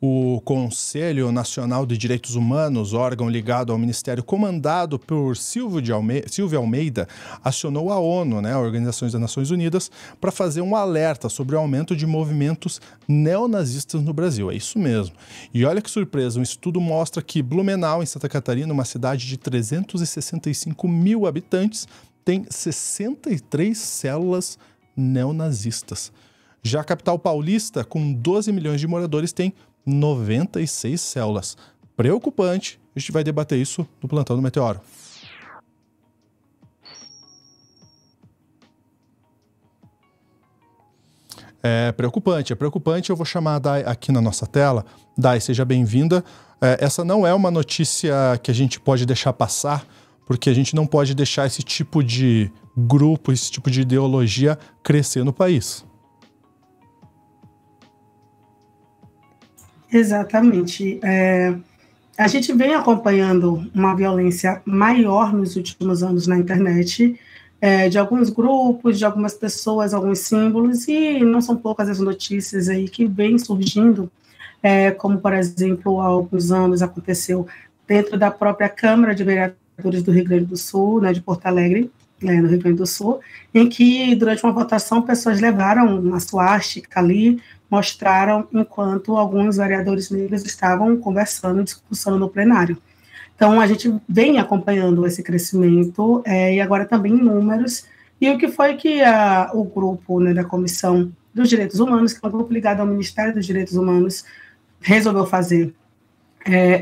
O Conselho Nacional de Direitos Humanos, órgão ligado ao Ministério comandado por Silvio Almeida, acionou a ONU, a Organização das Nações Unidas, para fazer um alerta sobre o aumento de movimentos neonazistas no Brasil. É isso mesmo. E olha que surpresa, um estudo mostra que Blumenau, em Santa Catarina, uma cidade de 365 mil habitantes, tem 63 células neonazistas. Já a capital paulista, com 12 milhões de moradores, tem 96 células. Preocupante. A gente vai debater isso no Plantão do Meteoro. É preocupante. Eu vou chamar a Dai aqui na nossa tela. Dai, seja bem-vinda. Essa não é uma notícia que a gente pode deixar passar, porque a gente não pode deixar esse tipo de grupo, esse tipo de ideologia crescer no país. Exatamente. A gente vem acompanhando uma violência maior nos últimos anos na internet, de alguns grupos, de algumas pessoas, alguns símbolos, e não são poucas as notícias aí que vêm surgindo, como, por exemplo, há alguns anos aconteceu dentro da própria Câmara de Vereadores do Rio Grande do Sul, de Porto Alegre, no Rio Grande do Sul, em que, durante uma votação, pessoas levaram uma suástica ali, mostraram enquanto alguns vereadores negros estavam conversando, discussando no plenário. Então, a gente vem acompanhando esse crescimento, e agora também em números, e o que foi que o grupo da Comissão dos Direitos Humanos, que é um grupo ligado ao Ministério dos Direitos Humanos, resolveu fazer.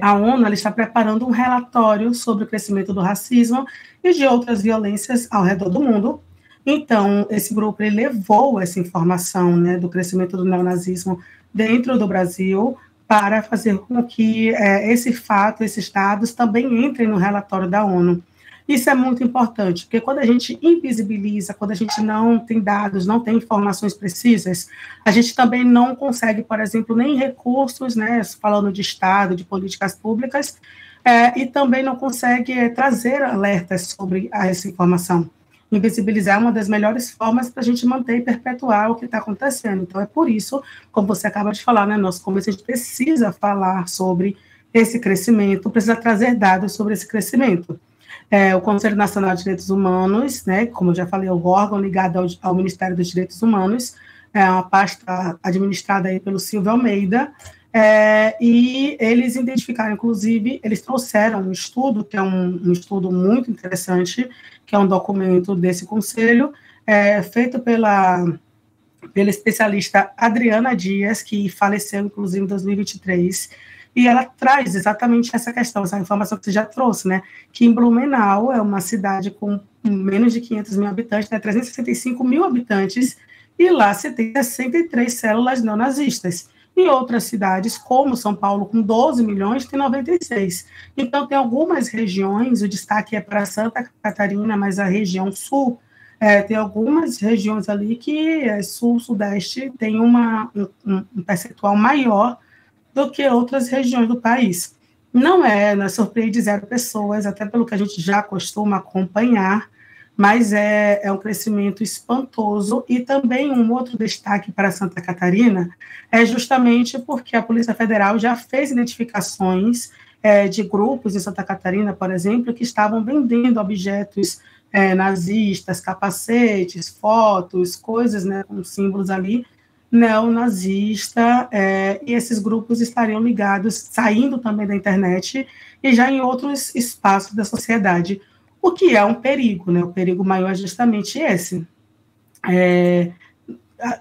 A ONU ela está preparando um relatório sobre o crescimento do racismo e de outras violências ao redor do mundo. Então, esse grupo ele levou essa informação do crescimento do neonazismo dentro do Brasil para fazer com que esse fato, esses dados também entrem no relatório da ONU. Isso é muito importante, porque quando a gente invisibiliza, quando a gente não tem dados, não tem informações precisas, a gente também não consegue, por exemplo, nem recursos, falando de Estado, de políticas públicas, e também não consegue trazer alertas sobre essa informação. Invisibilizar é uma das melhores formas para a gente manter e perpetuar o que está acontecendo. Então, é por isso, como você acaba de falar, nosso começo, a gente precisa falar sobre esse crescimento, precisa trazer dados sobre esse crescimento. O Conselho Nacional de Direitos Humanos, como eu já falei, é o órgão ligado ao Ministério dos Direitos Humanos, é uma pasta administrada aí pelo Silvio Almeida, e eles identificaram, inclusive, eles trouxeram um estudo, que é um estudo muito interessante, que é um documento desse conselho, feito pela especialista Adriana Dias, que faleceu, inclusive, em 2023, e ela traz exatamente essa questão, essa informação que você já trouxe, que em Blumenau é uma cidade com menos de 500 mil habitantes, 365 mil habitantes, e lá você tem 63 células neonazistas. Em outras cidades, como São Paulo, com 12 milhões, tem 96. Então, tem algumas regiões, o destaque é para Santa Catarina, mas a região sul, tem algumas regiões ali que sul, sudeste, tem um percentual maior do que outras regiões do país. Não surpreende 0 pessoas, até pelo que a gente já costuma acompanhar, mas é um crescimento espantoso. E também um outro destaque para Santa Catarina é justamente porque a Polícia Federal já fez identificações de grupos em Santa Catarina, por exemplo, que estavam vendendo objetos nazistas, capacetes, fotos, coisas com símbolos ali, neonazista, e esses grupos estariam ligados, saindo também da internet e já em outros espaços da sociedade, o que é um perigo, o perigo maior é justamente esse.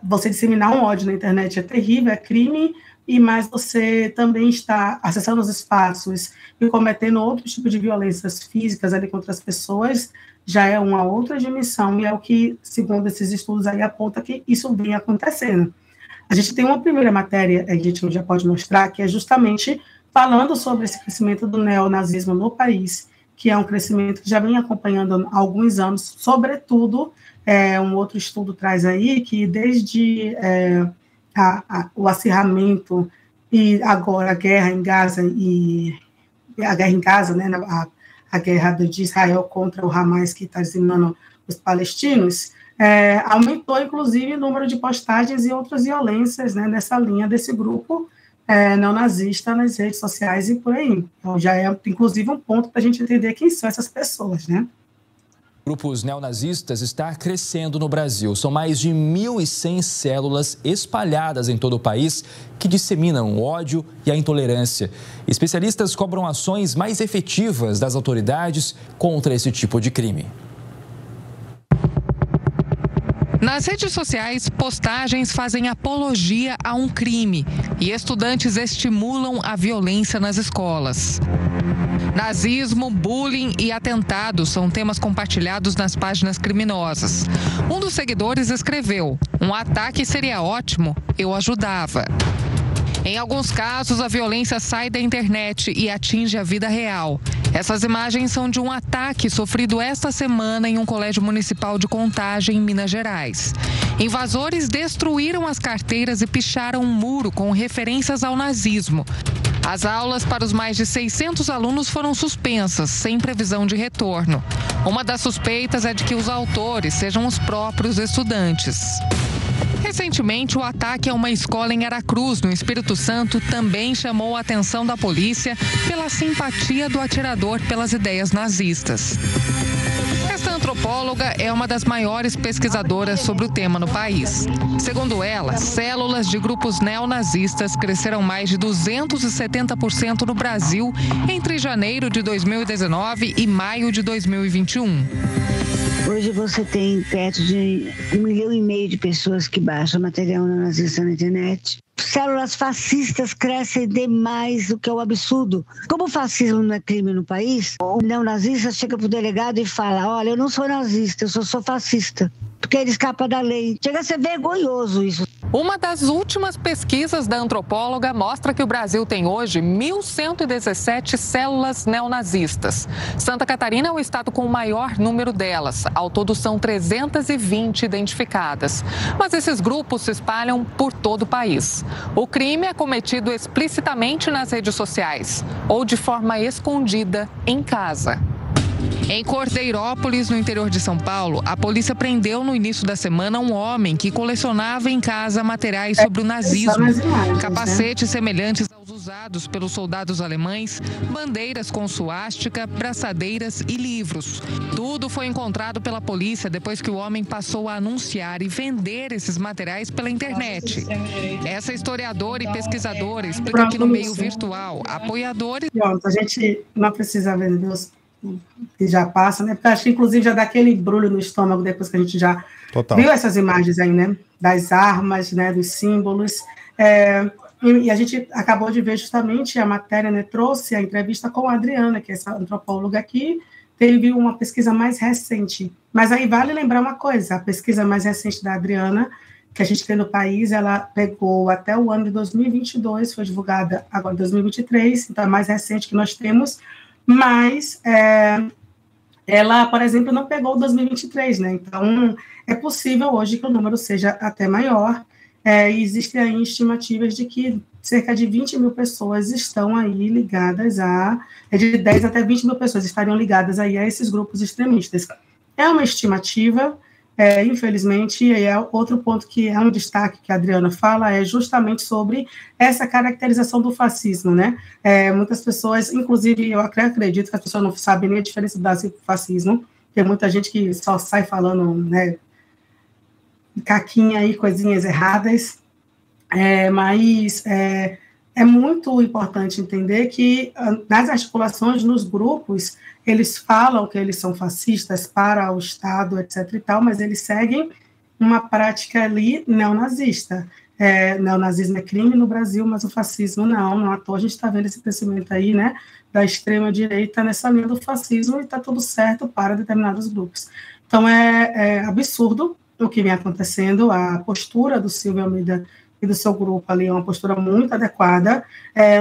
Você disseminar um ódio na internet é terrível, é crime, mas você também está acessando os espaços e cometendo outro tipo de violências físicas ali contra as pessoas, já é uma outra dimensão, e é o que, segundo esses estudos aí, aponta que isso vem acontecendo. A gente tem uma primeira matéria, a gente já pode mostrar, que é justamente falando sobre esse crescimento do neonazismo no país, que é um crescimento que já vem acompanhando há alguns anos, sobretudo, um outro estudo traz aí, que desde o acirramento e agora a guerra em Gaza, a guerra de Israel contra o Hamas, que está dizimando os palestinos, aumentou, inclusive, o número de postagens e outras violências nessa linha desse grupo, neonazista nas redes sociais e por aí. Então, já é, inclusive, um ponto para a gente entender quem são essas pessoas, né? Grupos neonazistas está crescendo no Brasil. São mais de 1.100 células espalhadas em todo o país que disseminam o ódio e a intolerância. Especialistas cobram ações mais efetivas das autoridades contra esse tipo de crime. Nas redes sociais, postagens fazem apologia a um crime e estudantes estimulam a violência nas escolas. Nazismo, bullying e atentados são temas compartilhados nas páginas criminosas. Um dos seguidores escreveu: "Um ataque seria ótimo, eu ajudava". Em alguns casos, a violência sai da internet e atinge a vida real. Essas imagens são de um ataque sofrido esta semana em um colégio municipal de Contagem, em Minas Gerais. Invasores destruíram as carteiras e picharam um muro com referências ao nazismo. As aulas para os mais de 600 alunos foram suspensas, sem previsão de retorno. Uma das suspeitas é de que os autores sejam os próprios estudantes. Recentemente, o ataque a uma escola em Aracruz, no Espírito Santo, também chamou a atenção da polícia pela simpatia do atirador pelas ideias nazistas. Esta antropóloga é uma das maiores pesquisadoras sobre o tema no país. Segundo ela, células de grupos neonazistas cresceram mais de 270% no Brasil entre janeiro de 2019 e maio de 2021. Hoje você tem perto de 1,5 milhão de pessoas que baixam material neonazista na internet. Células fascistas crescem demais, o que é um absurdo. Como o fascismo não é crime no país, o neonazista chega pro delegado e fala: olha, eu não sou nazista, eu sou fascista. Porque ele escapa da lei. Chega a ser vergonhoso isso. Uma das últimas pesquisas da antropóloga mostra que o Brasil tem hoje 1.117 células neonazistas. Santa Catarina é o estado com o maior número delas. Ao todo são 320 identificadas. Mas esses grupos se espalham por todo o país. O crime é cometido explicitamente nas redes sociais ou de forma escondida em casa. Em Cordeirópolis, no interior de São Paulo, a polícia prendeu no início da semana um homem que colecionava em casa materiais sobre o nazismo. Capacetes semelhantes aos usados pelos soldados alemães, bandeiras com suástica, braçadeiras e livros. Tudo foi encontrado pela polícia depois que o homem passou a anunciar e vender esses materiais pela internet. Essa historiadora e pesquisadora explica que no meio virtual, apoiadores... Pronto, a gente não precisa vender os que já passa, né? Porque acho que, inclusive, já dá aquele embrulho no estômago depois que a gente já viu essas imagens aí, né? Das armas, né? Dos símbolos. E a gente acabou de ver justamente a matéria, né? Trouxe a entrevista com a Adriana, que é essa antropóloga aqui, teve uma pesquisa mais recente. Mas aí vale lembrar uma coisa, a pesquisa mais recente da Adriana, que a gente tem no país, ela pegou até o ano de 2022, foi divulgada agora em 2023, então é mais recente que nós temos, mas ela, por exemplo, não pegou o 2023, né? Então, é possível hoje que o número seja até maior. Existem aí estimativas de que cerca de 20 mil pessoas estão aí ligadas de 10 até 20 mil pessoas estariam ligadas aí a esses grupos extremistas. É uma estimativa, infelizmente, e é outro ponto que é um destaque que a Adriana fala, é justamente sobre essa caracterização do fascismo, né? Muitas pessoas, inclusive, eu acredito que as pessoas não sabem nem a diferença do fascismo, tem muita gente que só sai falando, né, caquinha aí, coisinhas erradas, mas é muito importante entender que nas articulações, nos grupos, eles falam que eles são fascistas para o Estado, etc. e tal, mas eles seguem uma prática ali neonazista. Neonazismo é crime no Brasil, mas o fascismo não à toa a gente está vendo esse crescimento aí, né, da extrema-direita nessa linha do fascismo e está tudo certo para determinados grupos. Então, é absurdo o que vem acontecendo, a postura do Silvio Almeida e do seu grupo ali é uma postura muito adequada.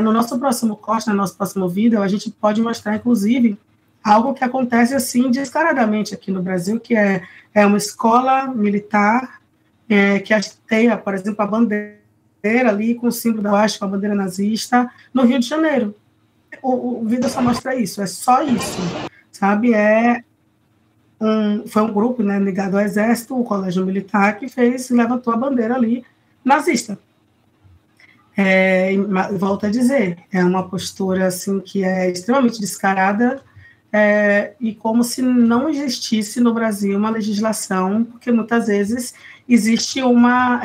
No nosso próximo corte, no nosso próximo vídeo, a gente pode mostrar, inclusive, algo que acontece, assim, descaradamente aqui no Brasil, que é uma escola militar que hasteia, por exemplo, a bandeira ali com o símbolo da oeste, com a bandeira nazista, no Rio de Janeiro. O vídeo só mostra isso, é só isso, sabe? Foi um grupo, né, ligado ao Exército, o Colégio Militar, que levantou a bandeira ali nazista. Volto a dizer, é uma postura assim, que é extremamente descarada, e como se não existisse no Brasil uma legislação, porque muitas vezes existe uma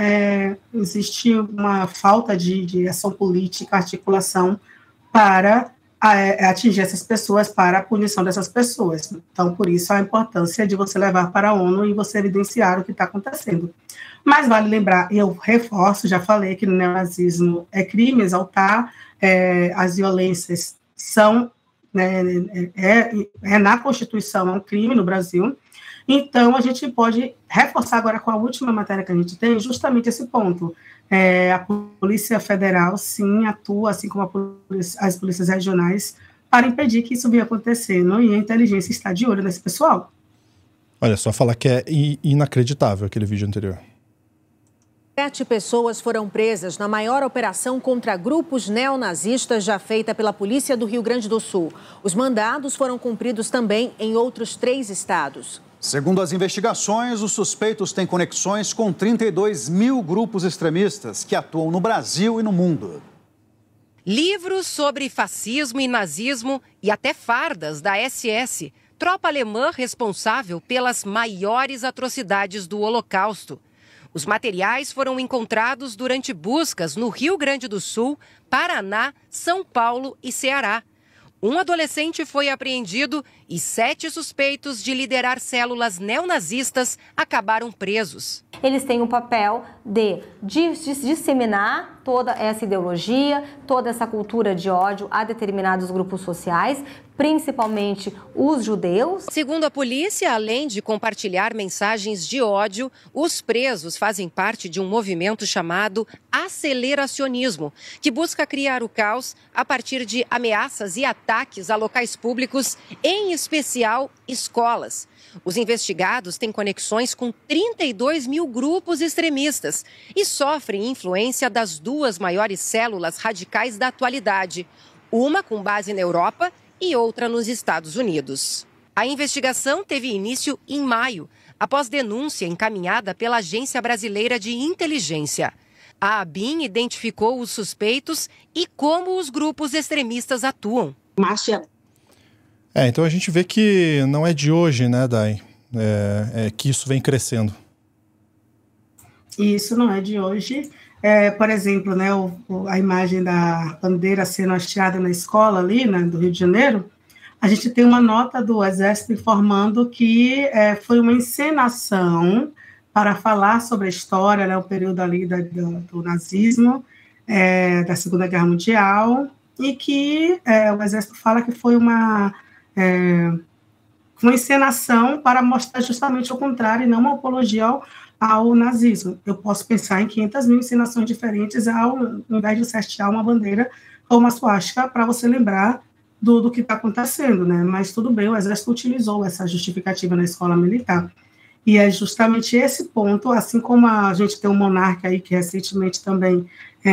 falta de ação política, articulação para atingir essas pessoas, para a punição dessas pessoas. Então, por isso, a importância de você levar para a ONU e você evidenciar o que está acontecendo. Mas vale lembrar, eu reforço, já falei que no neonazismo é crime exaltar, as violências são, na Constituição, é um crime no Brasil. Então, a gente pode reforçar agora com a última matéria que a gente tem, justamente esse ponto. A Polícia Federal, sim, atua, assim como as polícias regionais, para impedir que isso venha acontecendo, e a inteligência está de olho nesse pessoal. Olha, só falar que é inacreditável aquele vídeo anterior. 7 pessoas foram presas na maior operação contra grupos neonazistas já feita pela Polícia do Rio Grande do Sul. Os mandados foram cumpridos também em outros 3 estados. Segundo as investigações, os suspeitos têm conexões com 32 mil grupos extremistas que atuam no Brasil e no mundo. Livros sobre fascismo e nazismo e até fardas da SS, tropa alemã responsável pelas maiores atrocidades do Holocausto. Os materiais foram encontrados durante buscas no Rio Grande do Sul, Paraná, São Paulo e Ceará. Um adolescente foi apreendido e 7 suspeitos de liderar células neonazistas acabaram presos. Eles têm o papel de disseminar toda essa ideologia, toda essa cultura de ódio a determinados grupos sociais, principalmente os judeus. Segundo a polícia, além de compartilhar mensagens de ódio, os presos fazem parte de um movimento chamado aceleracionismo, que busca criar o caos a partir de ameaças e ataques a locais públicos, em especial escolas. Os investigados têm conexões com 32 mil grupos extremistas e sofrem influência das 2 maiores células radicais da atualidade, uma com base na Europa e outra nos Estados Unidos. A investigação teve início em maio, após denúncia encaminhada pela Agência Brasileira de Inteligência. A ABIN identificou os suspeitos e como os grupos extremistas atuam. Márcia. Então a gente vê que não é de hoje, né, Dai? Que isso vem crescendo. Isso não é de hoje. Por exemplo, né, a imagem da bandeira sendo hasteada na escola ali, né, do Rio de Janeiro, a gente tem uma nota do Exército informando que foi uma encenação para falar sobre a história, né, o período ali do nazismo, da Segunda Guerra Mundial, e que o Exército fala que foi uma encenação para mostrar justamente o contrário e não uma apologia ao nazismo. Eu posso pensar em 500 mil encenações diferentes ao invés de se hastear uma bandeira ou uma suástica para você lembrar do que está acontecendo, né? Mas tudo bem, o Exército utilizou essa justificativa na escola militar. E é justamente esse ponto, assim como a gente tem um monarca aí que recentemente também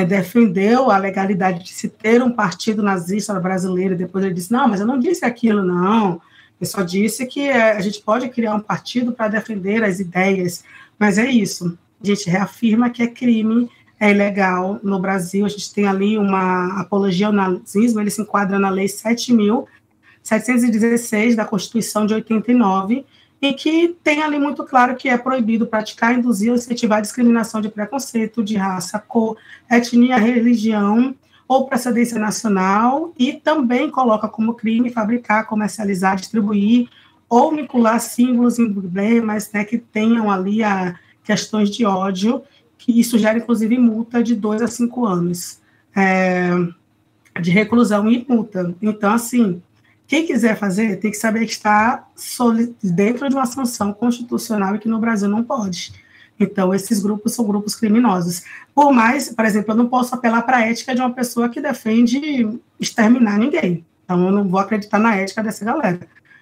defendeu a legalidade de se ter um partido nazista brasileiro, e depois ele disse, não, mas eu não disse aquilo, não. Eu só disse que a gente pode criar um partido para defender as ideias, mas é isso. A gente reafirma que é crime, é ilegal no Brasil. A gente tem ali uma apologia ao nazismo, ele se enquadra na Lei 7.716 da Constituição de 89, em que tem ali muito claro que é proibido praticar, induzir ou incentivar discriminação de preconceito, de raça, cor, etnia, religião ou procedência nacional, e também coloca como crime fabricar, comercializar, distribuir ou vincular símbolos e emblemas, né, que tenham ali questões de ódio, que isso gera, inclusive, multa de 2 a 5 anos de reclusão e multa. Então, assim, quem quiser fazer tem que saber que está dentro de uma sanção constitucional e que no Brasil não pode. Então, esses grupos são grupos criminosos. Por mais, por exemplo, eu não posso apelar para a ética de uma pessoa que defende exterminar ninguém. Então, eu não vou acreditar na ética dessa galera.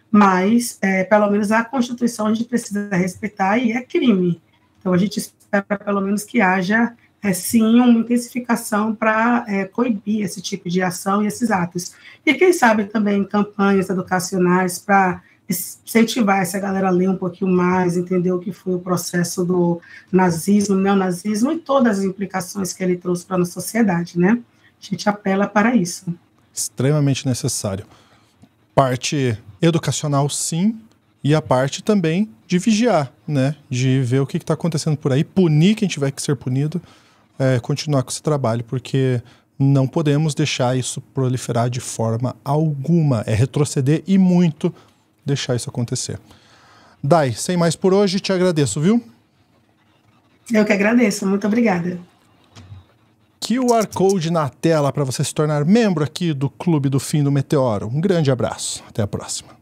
Mas, pelo menos, a Constituição a gente precisa respeitar e é crime. Então, a gente espera, pelo menos, que haja, sim, uma intensificação para coibir esse tipo de ação e esses atos. E, quem sabe, também campanhas educacionais para incentivar essa galera a ler um pouquinho mais, entender o que foi o processo do nazismo, neonazismo e todas as implicações que ele trouxe para a nossa sociedade, né? A gente apela para isso. Extremamente necessário. Parte educacional, sim, e a parte também de vigiar, né? De ver o que está acontecendo por aí, punir quem tiver que ser punido, continuar com esse trabalho, porque não podemos deixar isso proliferar de forma alguma. É retroceder e muito deixar isso acontecer. Dai, sem mais por hoje, te agradeço, viu? Eu que agradeço, muito obrigada. QR Code na tela para você se tornar membro aqui do Clube do Fim do Meteoro. Um grande abraço, até a próxima.